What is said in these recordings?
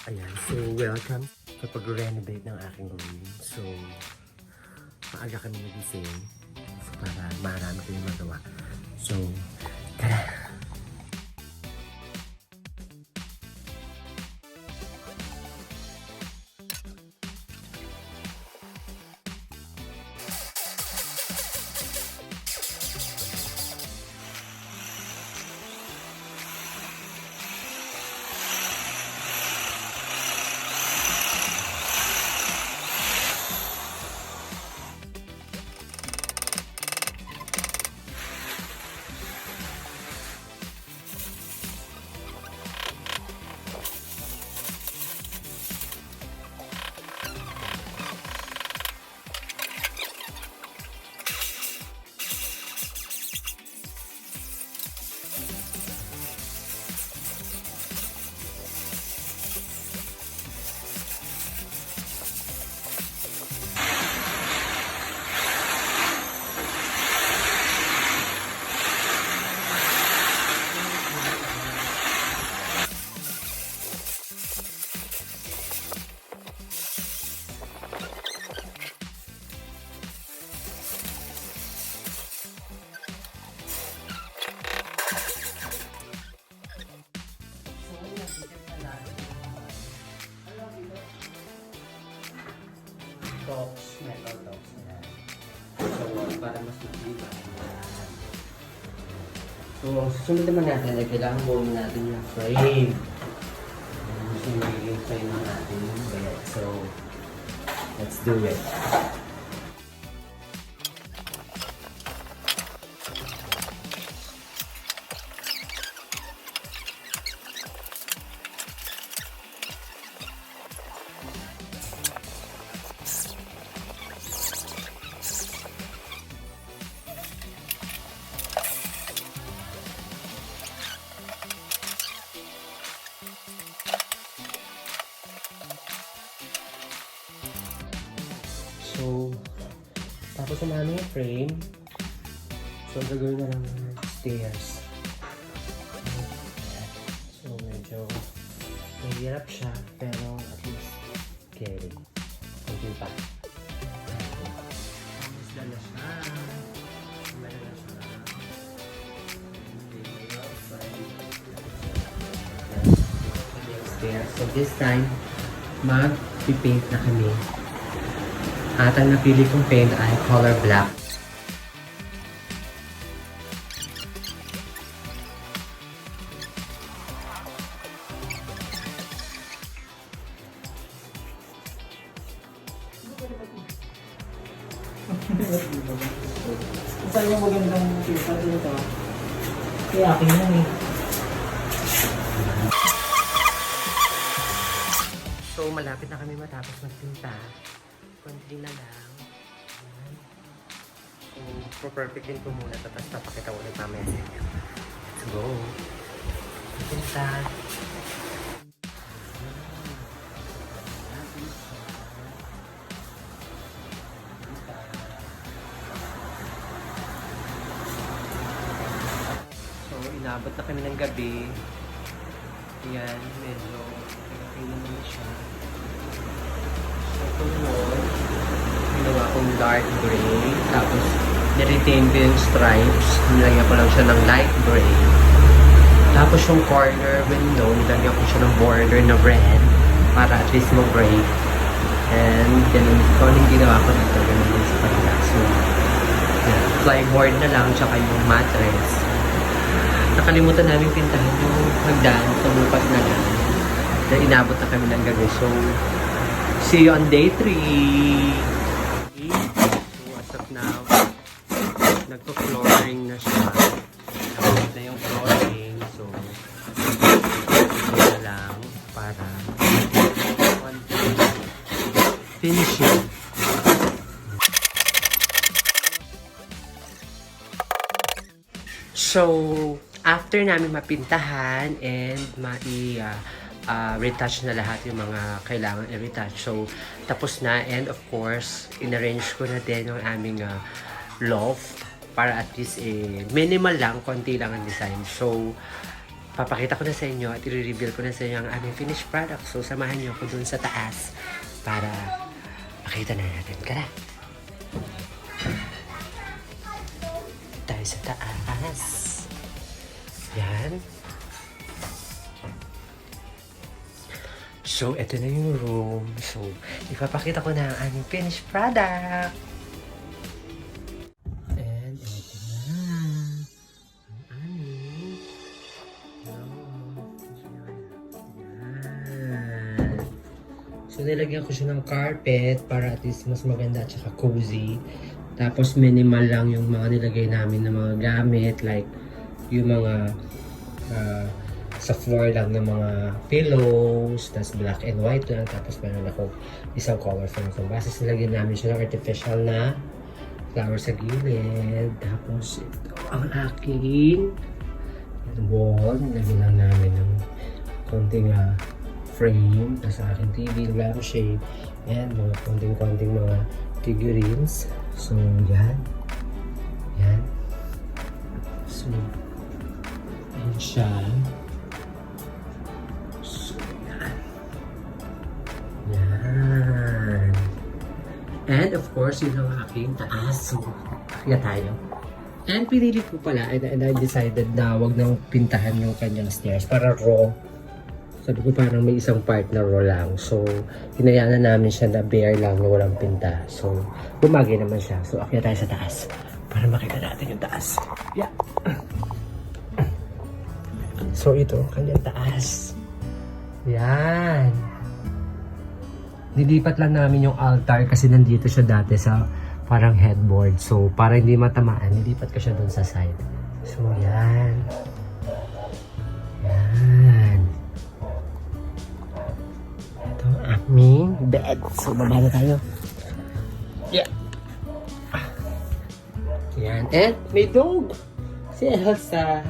Ayan, so welcome sa pag-renovate ng aking room. So, maaga kami nagising. So, para marami kami magawa. So, tara! Tops, metal tops na yan. So, para mas matibay. So, susunod naman natin ay kailangan buuin natin yung frame. Gusto yung magiging frame natin yung bed. So, let's do it. So, tapos naman yung frame. So, gagawin na lang ng stairs. So, medyo mahirap siya, pero at least carry. Kunti pa. Tapos na siya. Meron na siya. Stairs. So, this time, mag-paint na kami. At ang napili kong paint ay color black. Saan yung magandang pizza dito? Kaya akin yan eh. So, malapit na kami matapos magpinta. Konti na lang. So, perfectin ko muna. Tapos papakita ko ulit mamaya sa inyo. Let's go! Pinta! So, inabot na kami ng gabi. Ayan, medyo okay naman siya. So, itong wall, ginawa kong dark gray. Tapos, niretain ko yung stripes. Nilagyan ko lang siya ng light gray. Tapos, yung corner window, nilagyan ko siya ng border na red. Para at least mag-break. And, ganun ko yung ginawa ko dito. Ganun din sa kanila. So, yan. Plyboard na lang, tsaka yung mattress. Nakalimutan namin pintahan yung hagdan. Tumupat na lang. Dahil inabot na kami ng gabi. So, see you on day 3. So, as of now, nagpo-flooring na siya. Nakapit na yung flooring. So, yun na lang para finishing. So, after namin mapintahan and retouch na lahat yung mga kailangan i-retouch. So, tapos na. And of course, in-arrange ko na din yung aming loft para at least minimal lang, konti lang ang design. So, papakita ko na sa inyo at i-reveal ko na sa inyo ang aming finished product. So, samahan niyo ako dun sa taas para makita na natin. Kara! Tayo sa taas. Yan. So, ito na yung room. So, ipapakita ko na ang aming finished product. And, ito na. Ang aming yan. So, nilagyan ko siya ng carpet para at least mas maganda at saka cozy. Tapos, minimal lang yung mga nilagay namin ng mga gamit. Like, yung mga sa floor lang ng mga pillows, tas black and white lang, tapos meron ako isang color frame. So, base nilagyan namin siya ng artificial na flower sa gilid. Tapos, ito ang aking wall. Nilagyan lang namin ng konting frame, tas sa aking TV, lampshade, and mga konting-konting mga figurines. So, yan. Yan. So, yan siya. Yan. And of course, yun ang aking taas. So, kaya tayo. And pinili ko pala, and I decided na wag nang pintahan yung kanyang stairs para raw. Sabi ko parang may isang part na raw lang. So, hinayaan na namin siya na bare lang na walang pinta. So, bumagay naman siya. So, akyat tayo sa taas para makita natin yung taas. Yeah. So, ito ang kanyang taas. Yan. Nilipat lang namin yung altar kasi nandito siya dati sa parang headboard. So, para hindi matamaan, nilipat ko siya dun sa side. So, yan. Yan. Ito ang aming bed. So, baba na tayo. Yeah. Yan. And may dog. Si Elsa.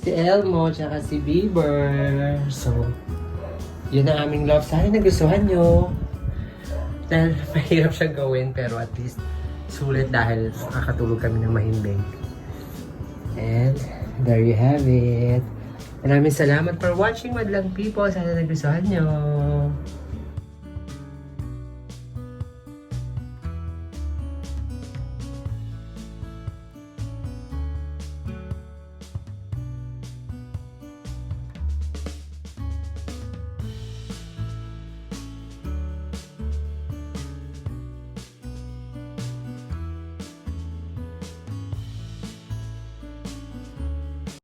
Si Elmo, tsaka si Bieber. So, yun ang aming love. Sana nagustuhan nyo. Dahil mahirap siya gawin, pero at least sulit dahil makakatulog kami ng mahimbing. And there you have it. Maraming salamat for watching, madlang people. Sana nagustuhan nyo.